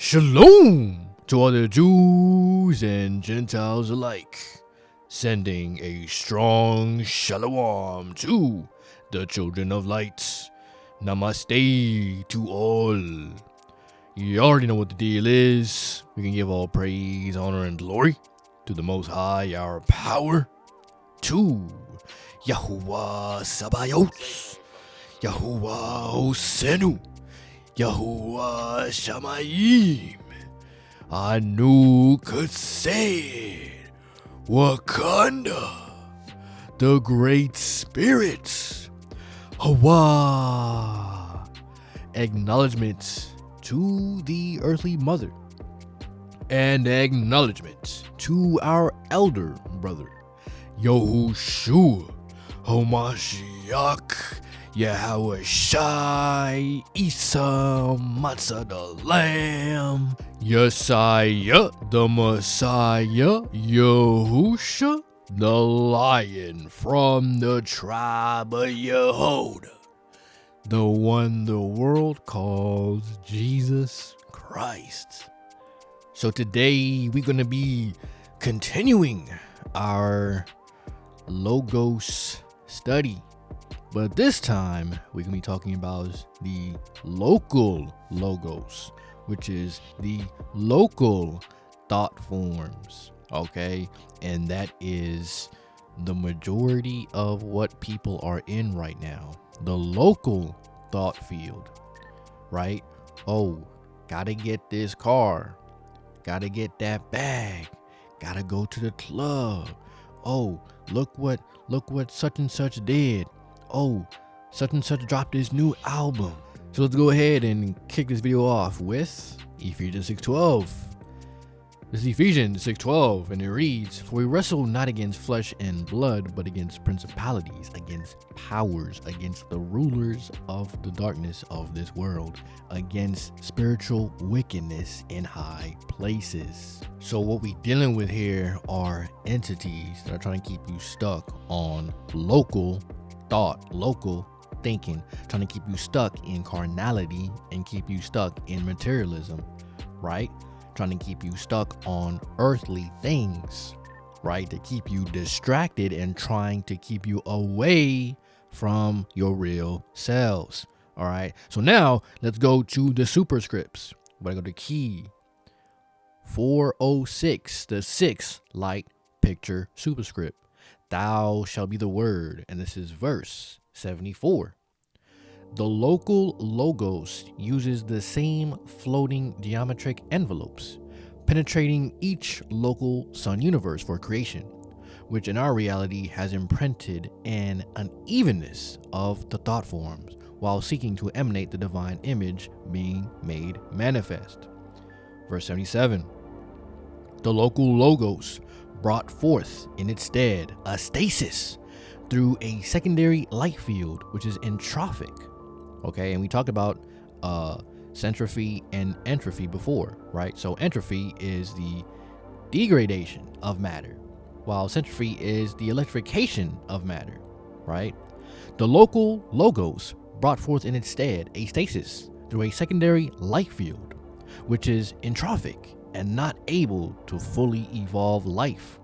Shalom to all the Jews and Gentiles alike, sending a strong shalom to the children of light. Namaste to all. You already know what the deal is. We can give all praise, honor, and glory to the Most High, our power, to Yahuwah Sabaoth, Yahuwah Osenu, Yahuwah Shamayim, Anu 𝐭𝐻𝐸, Wakanda, the Great Spirit, Hawa. Acknowledgement to the earthly mother, and acknowledgement to our elder brother, Yahushua HaMashiach, 𝐭𝐻𝐸 Matzah the Lamb, Yesiah the Messiah, Yahusha the Lion from the tribe of Yehuda, the one the world calls Jesus Christ. So today we're going to be continuing our Logos study. But this time, we're going to be talking about the local logos, which is the local thought forms, okay? And that is the majority of what people are in right now. The local thought field, right? Oh, gotta get this car. Gotta get that bag. Gotta go to the club. Oh, look what such and such did. Oh, such and such dropped his new album. So let's go ahead and kick this video off with Ephesians 6:12. This is Ephesians 6:12, and it reads, "For we wrestle not against flesh and blood, but against principalities, against powers, against the rulers of the darkness of this world, against spiritual wickedness in high places." So what we're dealing with here are entities that are trying to keep you stuck on local thought, local thinking, trying to keep you stuck in carnality and keep you stuck in materialism, right? Trying to keep you stuck on earthly things, right? To keep you distracted and trying to keep you away from your real selves. All right. So now let's go to the superscripts. We're going to go to key 406, the 6th light picture superscript. Thou shalt be the word. And this is verse 74. The local logos uses the same floating geometric envelopes, penetrating each local sun universe for creation, which in our reality has imprinted an unevenness of the thought forms while seeking to emanate the divine image being made manifest. Verse 77. The local logos brought forth in its stead a stasis through a secondary light field, which is entrophic. Okay, and we talked about centropy and entropy before, right? So entropy is the degradation of matter, while centropy is the electrification of matter, right? The local logos brought forth in its stead a stasis through a secondary light field, which is entrophic and not able to fully evolve life,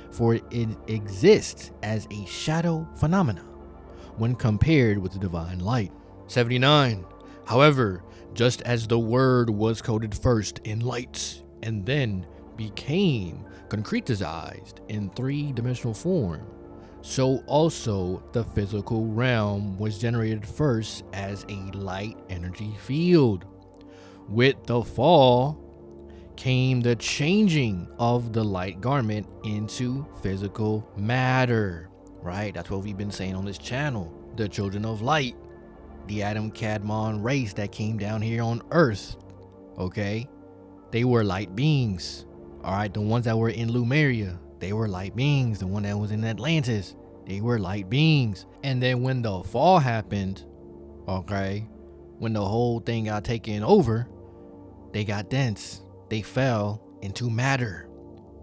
for it exists as a shadow phenomena when compared with the divine light. 79. However, just as the word was coded first in light and then became concretized in three-dimensional form, so also the physical realm was generated first as a light energy field. With the fall came the changing of the light garment into physical matter, right? That's what we've been saying on this channel. The children of light, the Adam Kadmon race that came down here on earth, okay? They were light beings, all right? The ones that were in Lemuria, they were light beings. The one that was in Atlantis, they were light beings. And then when the fall happened, okay, when the whole thing got taken over, they got dense. They fell into matter,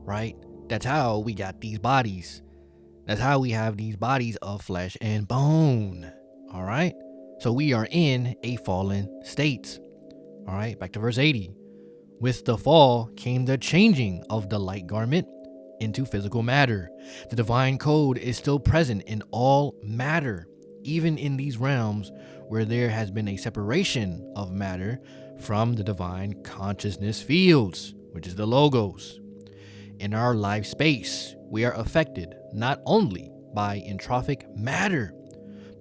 right? That's how we got these bodies. That's how we have these bodies of flesh and bone, all right? So we are in a fallen state. All right, back to verse 80. With the fall came the changing of the light garment into physical matter. The divine code is still present in all matter, even in these realms where there has been a separation of matter from the divine consciousness fields, which is the logos. In our life space, we are affected not only by entrophic matter,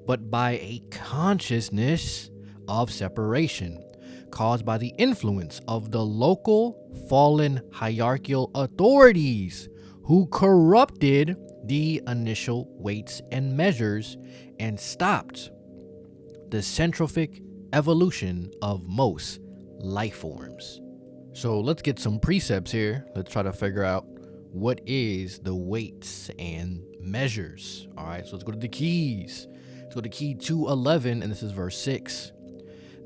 but by a consciousness of separation caused by the influence of the local fallen hierarchical authorities who corrupted the initial weights and measures and stopped the centrifugal evolution of most life forms. So let's get some precepts here. Let's try to figure out what is the weights and measures. All right, so let's go to the keys. Let's go to key 211, and this is verse 6.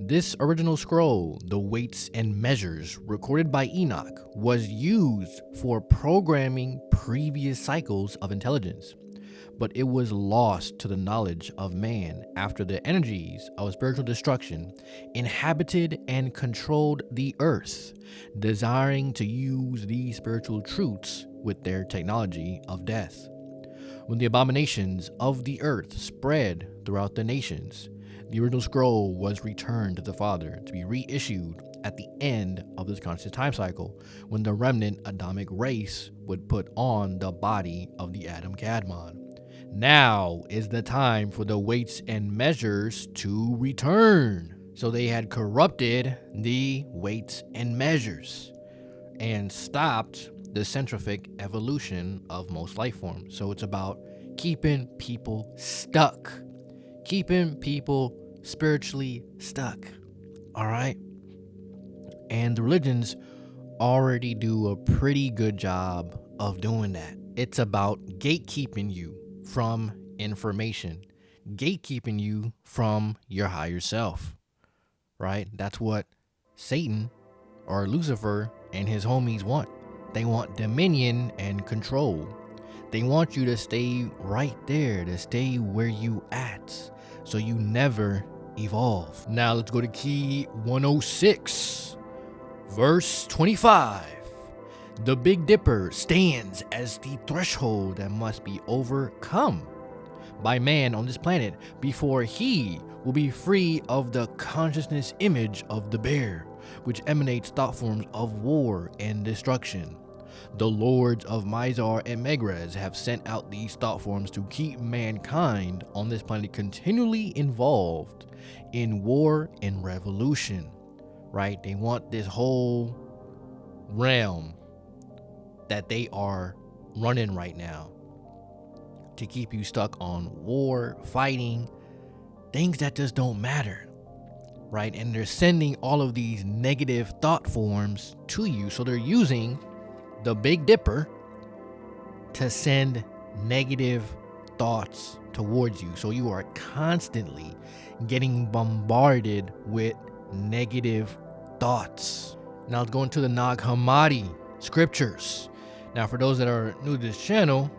This original scroll, the weights and measures, recorded by Enoch, was used for programming previous cycles of intelligence, but it was lost to the knowledge of man after the energies of spiritual destruction inhabited and controlled the earth, desiring to use these spiritual truths with their technology of death. When the abominations of the earth spread throughout the nations, the original scroll was returned to the Father to be reissued at the end of this conscious time cycle, when the remnant Adamic race would put on the body of the Adam Kadmon. Now is the time for the weights and measures to return. So they had corrupted the weights and measures and stopped the centrifugal evolution of most life forms. So it's about keeping people stuck, keeping people spiritually stuck. All right. And the religions already do a pretty good job of doing that. It's about gatekeeping you from information, gatekeeping you from your higher self, right? That's what Satan or Lucifer and his homies want. They want dominion and control. They want you to stay right there, to stay where you at, so you never evolve. Now let's go to key 106, verse 25. The Big Dipper stands as the threshold that must be overcome by man on this planet before he will be free of the consciousness image of the bear, which emanates thought forms of war and destruction. The lords of 𝐭𝐻𝐸 and Megrez have sent out these thought forms to keep mankind on this planet continually involved in war and revolution, right? They want this whole realm that they are running right now to keep you stuck on war, fighting, things that just don't matter, right? And they're sending all of these negative thought forms to you. So they're using the Big Dipper to send negative thoughts towards you. So you are constantly getting bombarded with negative thoughts. Now let's go into the Nag Hammadi Scriptures. Now, for those that are new to this channel,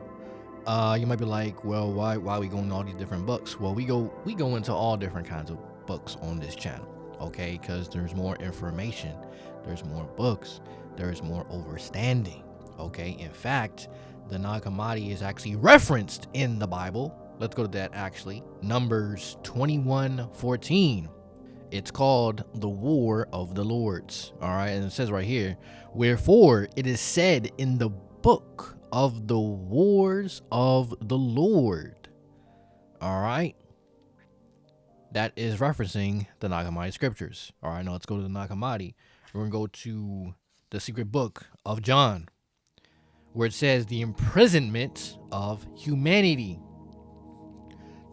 you might be like, well, why are we going to all these different books? Well, we go into all different kinds of books on this channel, okay? Because there's more information, there's more books, there's more understanding, okay? In fact, the Nag Hammadi is actually referenced in the Bible. Let's go to that actually. Numbers 21:14. It's called the War of the Lords. All right. And it says right here, wherefore it is said in the book of the wars of the Lord. All right. That is referencing the Nag Hammadi Scriptures. All right. Now let's go to the Nag Hammadi. We're going to go to the secret book of John, where it says the imprisonment of humanity.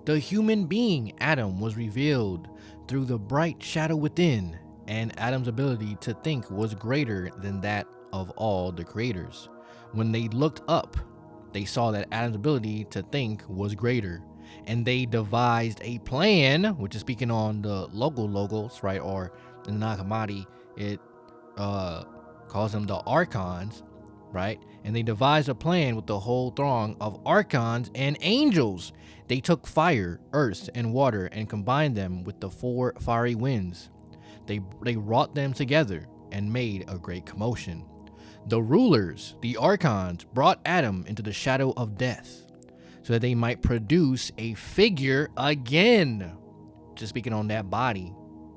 The human being, Adam, was revealed through the bright shadow within, and Adam's ability to think was greater than that of all the creators. When they looked up, they saw that Adam's ability to think was greater, and they devised a plan, which is speaking on the local logos, right? Or in the Nag Hammadi, it calls them the archons, right? And they devised a plan with the whole throng of archons and angels. They took fire, earth, and water and combined them with the 4 fiery winds. They wrought them together and made a great commotion. The rulers, the archons, brought Adam into the shadow of death, so that they might produce a figure again. Just speaking on that body,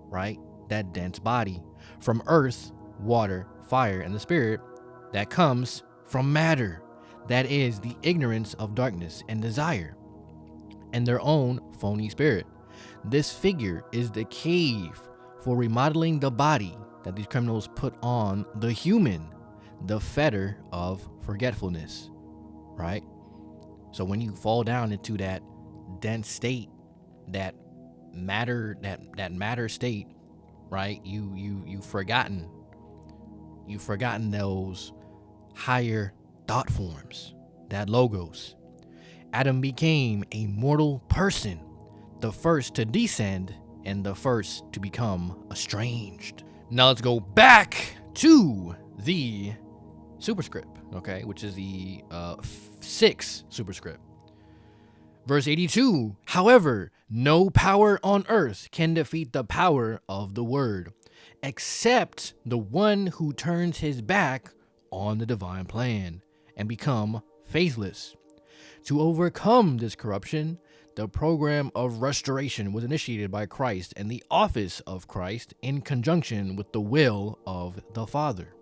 right? That dense body from earth, water, fire, and the spirit that comes from matter. That is the ignorance of darkness and desire, and their own phony spirit. This figure is the cave for remodeling the body that these criminals put on the human, the fetter of forgetfulness, right? So when you fall down into that dense state, that matter state, right? You've forgotten those higher thought forms, that logos. Adam became a mortal person, the first to descend and the first to become estranged. Now let's go back to the superscript, okay, which is the 6th superscript. Verse 82, however, no power on earth can defeat the power of the word, except the one who turns his back on the divine plan and become faithless. To overcome this corruption, the program of restoration was initiated by Christ and the office of Christ in conjunction with the will of the Father.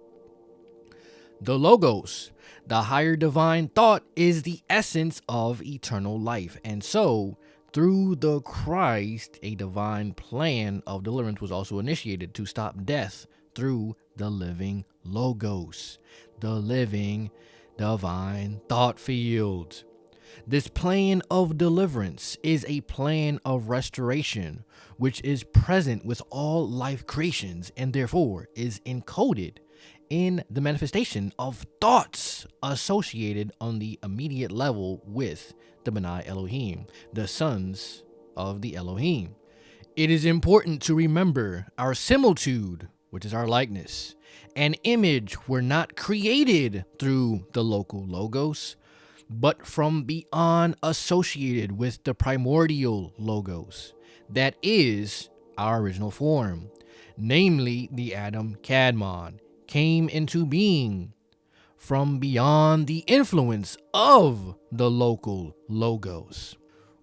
The Logos, the higher divine thought, is the essence of eternal life. And so, through the Christ, a divine plan of deliverance was also initiated to stop death through the living Logos, the living divine thought field. This plan of deliverance is a plan of restoration, which is present with all life creations and therefore is encoded in the manifestation of thoughts associated on the immediate level with the B'nai Elohim, the sons of the Elohim. It is important to remember our similitude, which is our likeness, and image were not created through the local logos, but from beyond, associated with the primordial logos, that is our original form, namely the Adam Kadmon, came into being from beyond the influence of the local logos.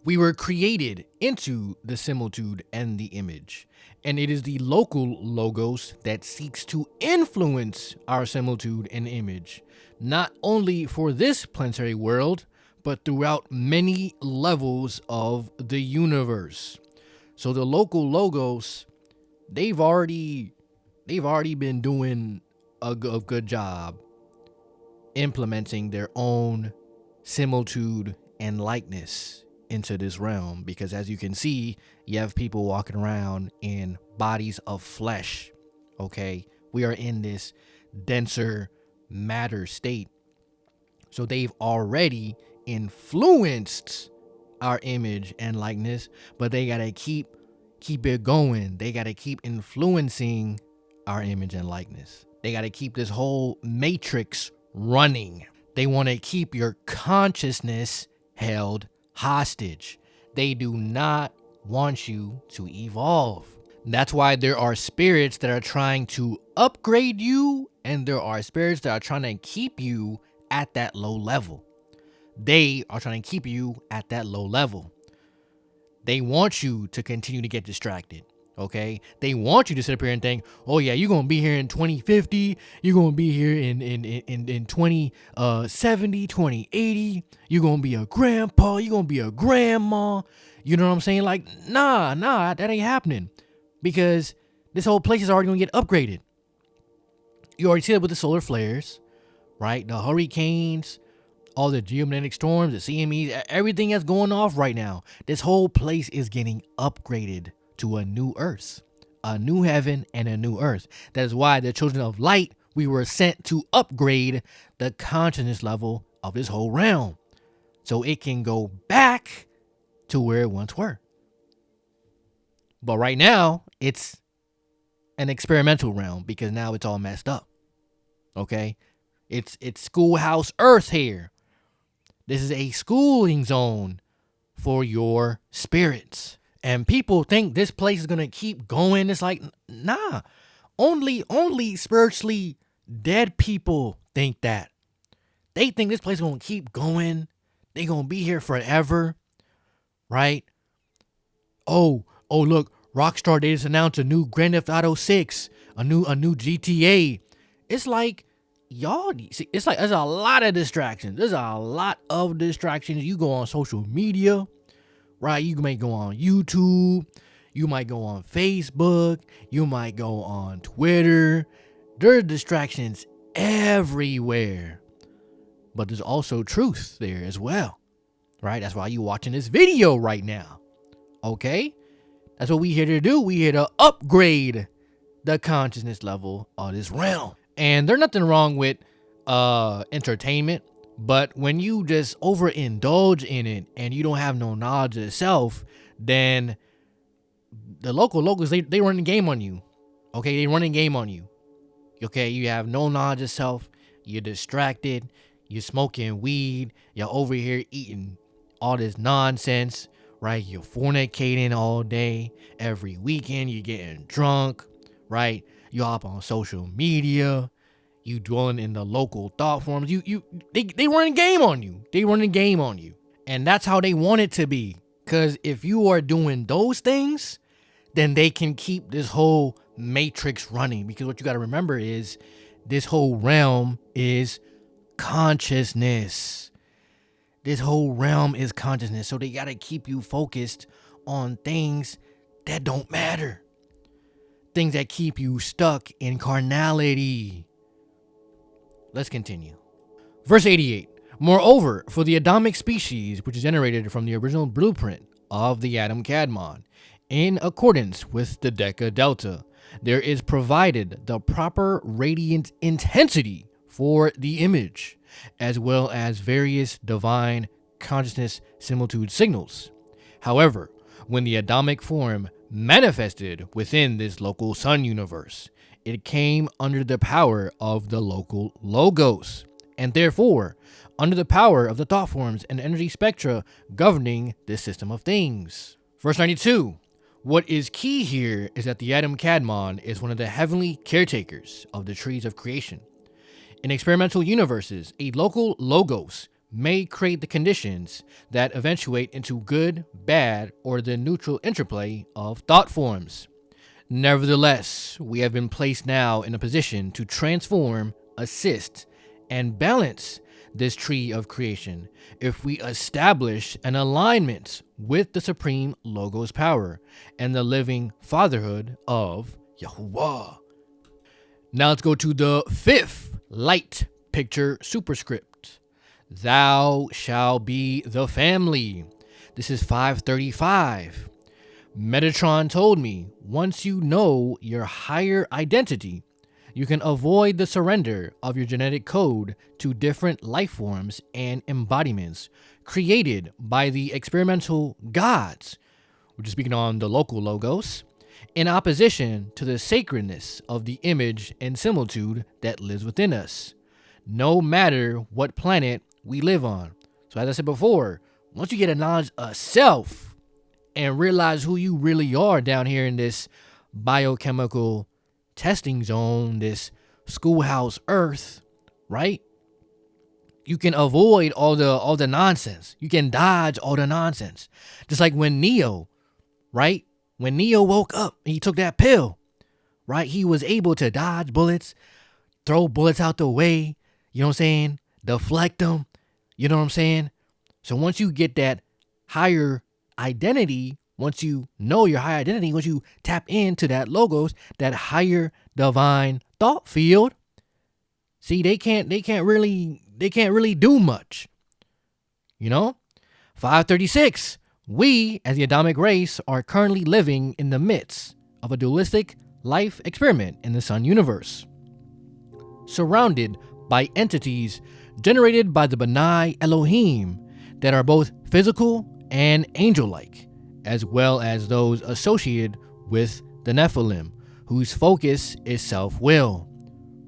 We were created into the similitude and the image, and it is the local logos that seeks to influence our similitude and image, not only for this planetary world, but throughout many levels of the universe. So the local logos, they've already been doing a good job implementing their own similitude and likeness into this realm, because as you can see, you have people walking around in bodies of flesh. Okay, we are in this denser matter state, so they've already influenced our image and likeness, but they gotta keep it going. They gotta keep influencing our image and likeness. They gotta keep this whole matrix running. They want to keep your consciousness held hostage. They do not want you to evolve. That's why there are spirits that are trying to upgrade you, and there are spirits that are trying to keep you at that low level. They are trying to keep you at that low level. They want you to continue to get distracted. Okay, they want you to sit up here and think, oh yeah, you're gonna be here in 2050, you're gonna be here in 2070, 2080, you're gonna be a grandpa, you're gonna be a grandma. You know what I'm saying? Like, nah, that ain't happening, because this whole place is already gonna get upgraded. You already see it with the solar flares, right? The hurricanes, all the geomagnetic storms, the CMEs, everything that's going off right now. This whole place is getting upgraded to a new earth, a new heaven, and a new earth. That is why the children of light, we were sent to upgrade the consciousness level of this whole realm, so it can go back to where it once were. But right now, it's an experimental realm, because now it's all messed up. Okay, it's schoolhouse earth here. This is a schooling zone for your spirits. And people think this place is going to keep going. It's like, nah, Only spiritually dead people think that. They think this place is gonna keep going. They gonna be here forever, right? Oh, look, Rockstar, they just announced a new Grand Theft Auto 6, a new GTA. It's like, y'all, it's like there's a lot of distractions. There's a lot of distractions. You go on social media, right? You may go on YouTube. You might go on Facebook. You might go on Twitter. There's distractions everywhere. But there's also truth there as well, right? That's why you're watching this video right now, okay? That's what we here to do. We here to upgrade the consciousness level of this realm. And there's nothing wrong with entertainment, but when you just overindulge in it and you don't have no knowledge of self, then the locals, they run the game on you. Okay, they run the game on you. Okay, you have no knowledge of self. You're distracted. You're smoking weed. You're over here eating all this nonsense, right? You're fornicating all day. Every weekend, you're getting drunk, right? You hop on social media. You dwelling in the local thought forms. They run a game on you. They run a game on you. And that's how they want it to be. Because if you are doing those things, then they can keep this whole matrix running. Because what you got to remember is this whole realm is consciousness. This whole realm is consciousness. So they got to keep you focused on things that don't matter. Things that keep you stuck in carnality. Let's continue. Verse 88. Moreover, for the Adamic species, which is generated from the original blueprint of the atom Kadmon, in accordance with the Deca Delta, there is provided the proper radiant intensity for the image, as well as various divine consciousness similitude signals. However, when the Adamic form manifested within this local sun universe, it came under the power of the local logos, and therefore under the power of the thought forms and energy spectra governing this system of things. Verse 92. What is key here is that the atom Kadmon is one of the heavenly caretakers of the trees of creation. In experimental universes, a local logos may create the conditions that eventuate into good, bad, or the neutral interplay of thought forms. Nevertheless, we have been placed now in a position to transform, assist, and balance this tree of creation if we establish an alignment with the supreme logos power and the living fatherhood of Yahuwah. Now let's go to the fifth light picture superscript. Thou shall be the family. This is 535. Metatron told me, once you know your higher identity, you can avoid the surrender of your genetic code to different life forms and embodiments created by the experimental gods, which is speaking on the local logos, in opposition to the sacredness of the image and similitude that lives within us, no matter what planet we live on. So as I said before, once you get a knowledge of self and realize who you really are down here in this biochemical testing zone, this schoolhouse earth, right? You can avoid all the nonsense. You can dodge all the nonsense. Just like when Neo, right? When Neo woke up and he took that pill, right? He was able to dodge bullets, throw bullets out the way, you know what I'm saying? Deflect them, you know what I'm saying? So once you get that higher identity, once you know your higher identity, once you tap into that logos, that higher divine thought field, see, they can't really do much. You know? 536. We, as the Adamic race, are currently living in the midst of a dualistic life experiment in the sun universe, surrounded by entities generated by the Benai Elohim that are both physical and angel-like, as well as those associated with the Nephilim, whose focus is self-will,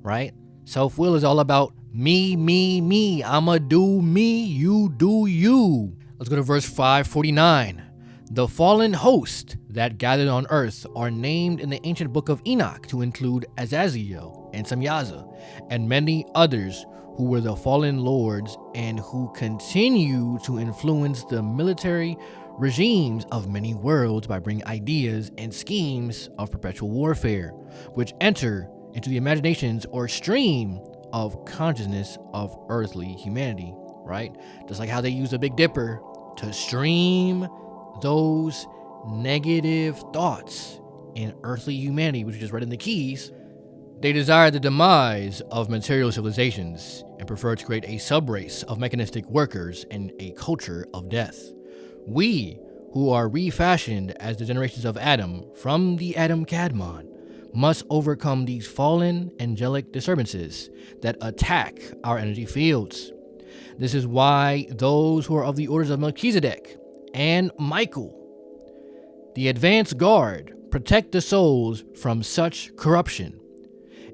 right? Self-will is all about me. I'ma do me, you do you. Let's go to verse 549. The fallen host that gathered on earth are named in the ancient book of Enoch to include 𝐭𝐡𝐢𝐬 and 𝐯𝐢𝐼𝐬 and many others who were the fallen lords and who continue to influence the military regimes of many worlds by bringing ideas and schemes of perpetual warfare, which enter into the imaginations or stream of consciousness of earthly humanity, right? Just like how they use the Big Dipper to stream those negative thoughts in earthly humanity, which we just read in the Keys. They desire the demise of material civilizations and prefer to create a subrace of mechanistic workers and a culture of death. We, who are refashioned as the generations of Adam from the Adam Kadmon, must overcome these fallen angelic disturbances that attack our energy fields. This is why those who are of the orders of Melchizedek and Michael, the advanced guard, protect the souls from such corruption.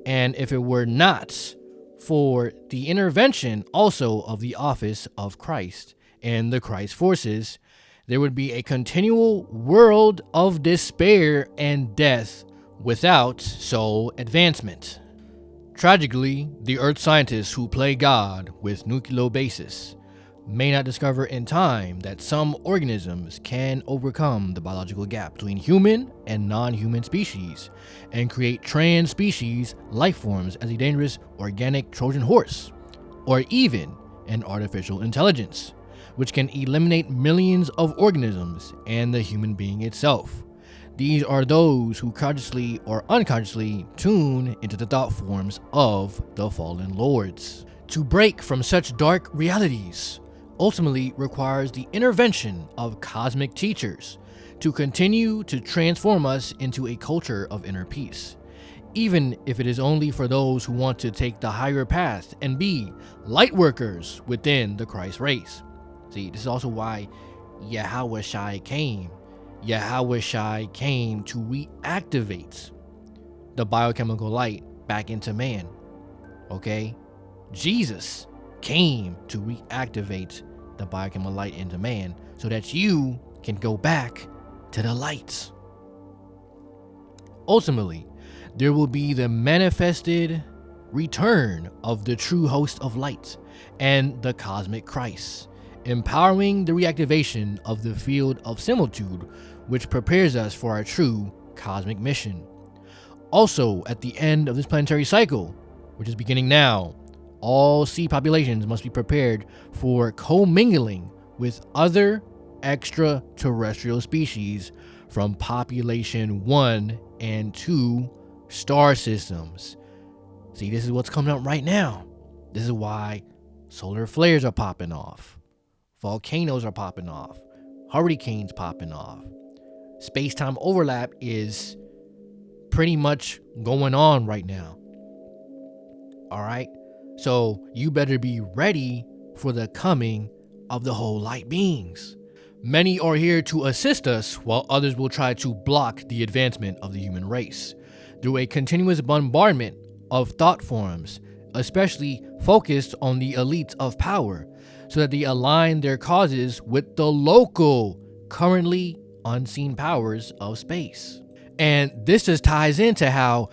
And if it were not for the intervention also of the office of Christ and the Christ forces, there would be a continual world of despair and death without soul advancement. Tragically, the earth scientists who play God with nuclear basis may not discover in time that some organisms can overcome the biological gap between human and non-human species and create trans-species life forms as a dangerous organic Trojan horse, or even an artificial intelligence, which can eliminate millions of organisms and the human being itself. These are those who consciously or unconsciously tune into the thought forms of the fallen lords. To break from such dark realities ultimately requires the intervention of cosmic teachers to continue to transform us into a culture of inner peace, even if it is only for those who want to take the higher path and be light workers within the Christ race. See, this is also why 𝐭𝐻𝐸 came. 𝐭𝐻𝐸 came to reactivate the biochemical light back into man. Okay? Jesus came to reactivate the biochemical light into man so that you can go back to the light. Ultimately, there will be the manifested return of the true host of light and the cosmic Christ, empowering the reactivation of the field of similitude, which prepares us for our true cosmic mission. Also, at the end of this planetary cycle, which is beginning now, all sea populations must be prepared for commingling with other extraterrestrial species from population 1 and 2 star systems. See, this is what's coming up right now. This is why solar flares are popping off. Volcanoes are popping off. Hurricanes popping off. Space-time overlap is pretty much going on right now. All right? So you better be ready for the coming of the whole light beings. Many are here to assist us, while others will try to block the advancement of the human race through a continuous bombardment of thought forms, especially focused on the elites of power, so that they align their causes with the local, currently unseen powers of space. And this just ties into how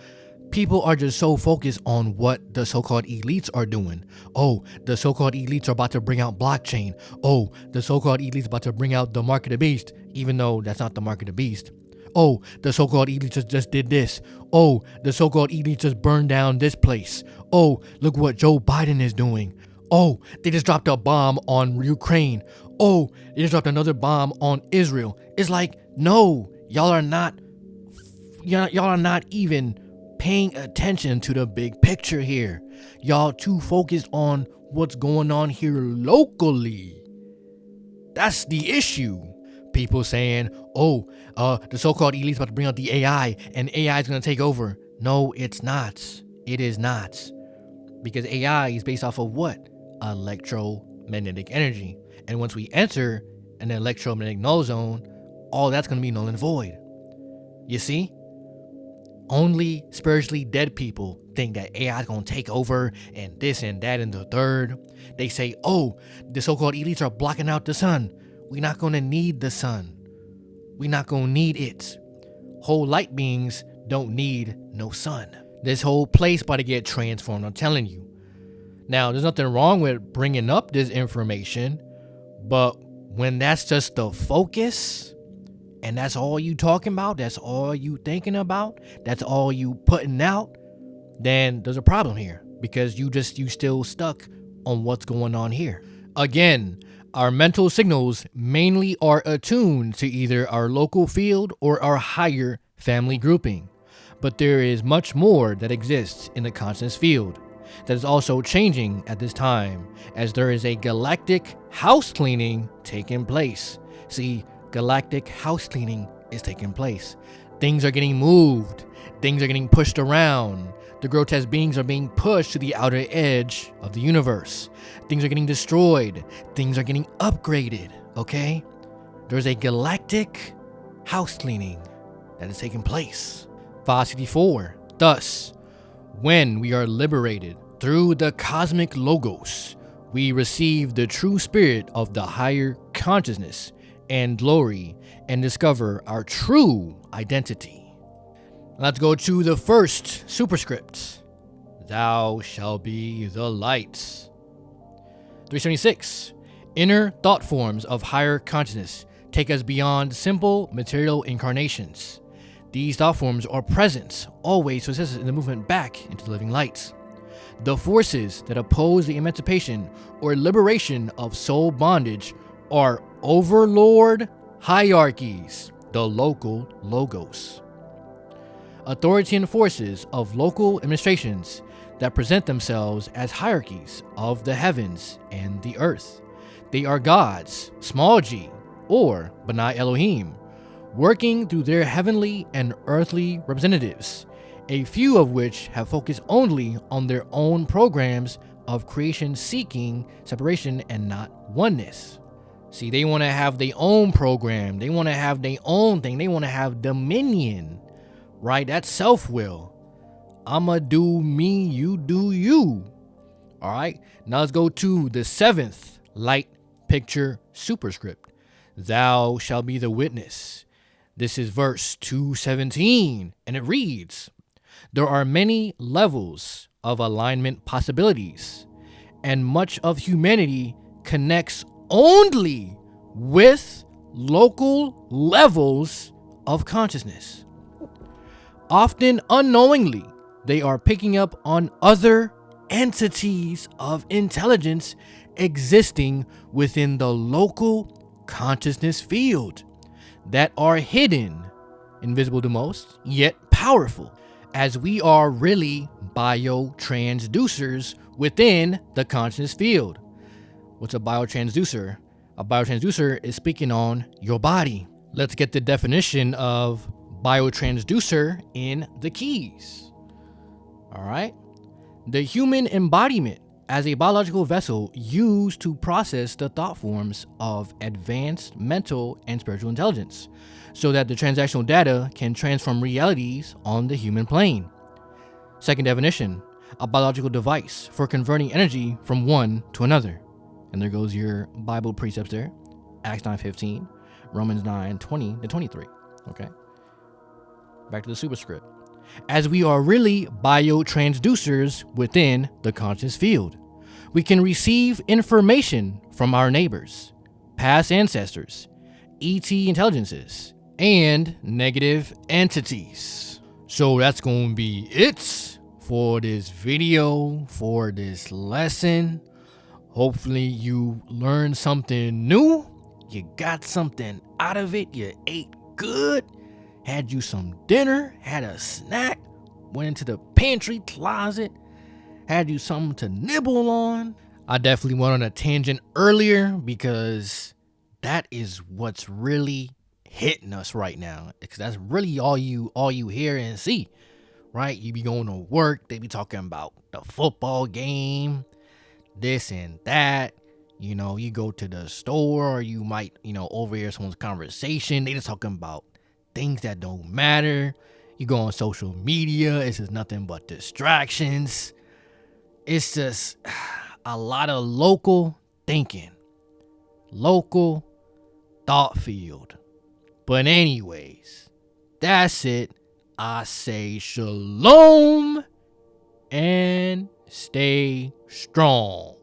people are just so focused on what the so-called elites are doing. Oh, the so-called elites are about to bring out blockchain. Oh, the so-called elites about to bring out the mark of the beast, even though that's not the mark of the beast. Oh, the so-called elites just did this. Oh, the so-called elites just burned down this place. Oh, look what Joe Biden is doing. Oh, they just dropped a bomb on Ukraine. Oh, they just dropped another bomb on Israel. It's like, no, y'all are not even paying attention to the big picture here. Y'all too focused on what's going on here locally. That's the issue. People saying, oh, the so-called elites about to bring out the AI and AI is going to take over. No, it's not. It is not. Because AI is based off of what? Electromagnetic energy. And once we enter an electromagnetic null zone, all that's going to be null and void. You see? Only spiritually dead people think that AI is going to take over and this and that and the third. They say, oh, the so-called elites are blocking out the sun. We're not going to need the sun. we not gonna need it. Whole light beings don't need no sun. This whole place about to get transformed, I'm telling you. Now, there's nothing wrong with bringing up this information, but when that's just the focus, and that's all you talking about, that's all you thinking about, that's all you putting out, then there's a problem here, because you still stuck on what's going on here. Again, our mental signals mainly are attuned to either our local field or our higher family grouping. But there is much more that exists in the consciousness field that is also changing at this time, as there is a galactic house cleaning taking place. See, galactic house cleaning is taking place. Things are getting moved. Things are getting pushed around. The grotesque beings are being pushed to the outer edge of the universe. Things are getting destroyed. Things are getting upgraded, okay? There's a galactic house cleaning that is taking place. 564. Thus, when we are liberated through the cosmic logos, we receive the true spirit of the higher consciousness and glory and discover our true identity. Let's go to the first superscript. Thou shalt be the light. 376. Inner thought forms of higher consciousness take us beyond simple material incarnations. These thought forms are present always to assist us in the movement back into the living light. The forces that oppose the emancipation or liberation of soul bondage are overlord hierarchies, the local logos. Authoritarian forces of local administrations that present themselves as hierarchies of the heavens and the earth. They are gods, small g, or B'nai Elohim, working through their heavenly and earthly representatives, a few of which have focused only on their own programs of creation seeking separation and not oneness. See, they want to have their own program, they want to have their own thing, they want to have dominion, right? That's self-will. I'ma do me, you do you. All right, now let's go to the seventh light picture superscript. Thou shalt be the witness. This is verse 217, and it reads, there are many levels of alignment possibilities, and much of humanity connects only with local levels of consciousness. Often unknowingly, they are picking up on other entities of intelligence existing within the local consciousness field that are hidden, invisible to most, yet powerful, as we are really biotransducers within the consciousness field. What's a biotransducer? A biotransducer is speaking on your body. Let's get the definition of biotransducer in the keys. All right. The human embodiment as a biological vessel used to process the thought forms of advanced mental and spiritual intelligence, so that the transactional data can transform realities on the human plane. Second definition, a biological device for converting energy from one to another. And there goes your Bible precepts there. Acts 9:15, Romans 9:20-23. Okay. Back to the superscript. As we are really biotransducers within the conscious field, we can receive information from our neighbors, past ancestors, ET intelligences, and negative entities. So that's going to be it for this video, for this lesson. Hopefully you learned something new. You got something out of it. You ate good. Had you some dinner, had a snack, went into the pantry closet, had you something to nibble on. I definitely went on a tangent earlier because that is what's really hitting us right now. Because that's really all you hear and see, right? You be going to work, they be talking about the football game, this and that. You know, you go to the store, or you might, overhear someone's conversation. They just talking about things that don't matter. You go on social media, it's just nothing but distractions. It's just a lot of local thinking, local thought field. But anyways, that's it. I say shalom and stay strong.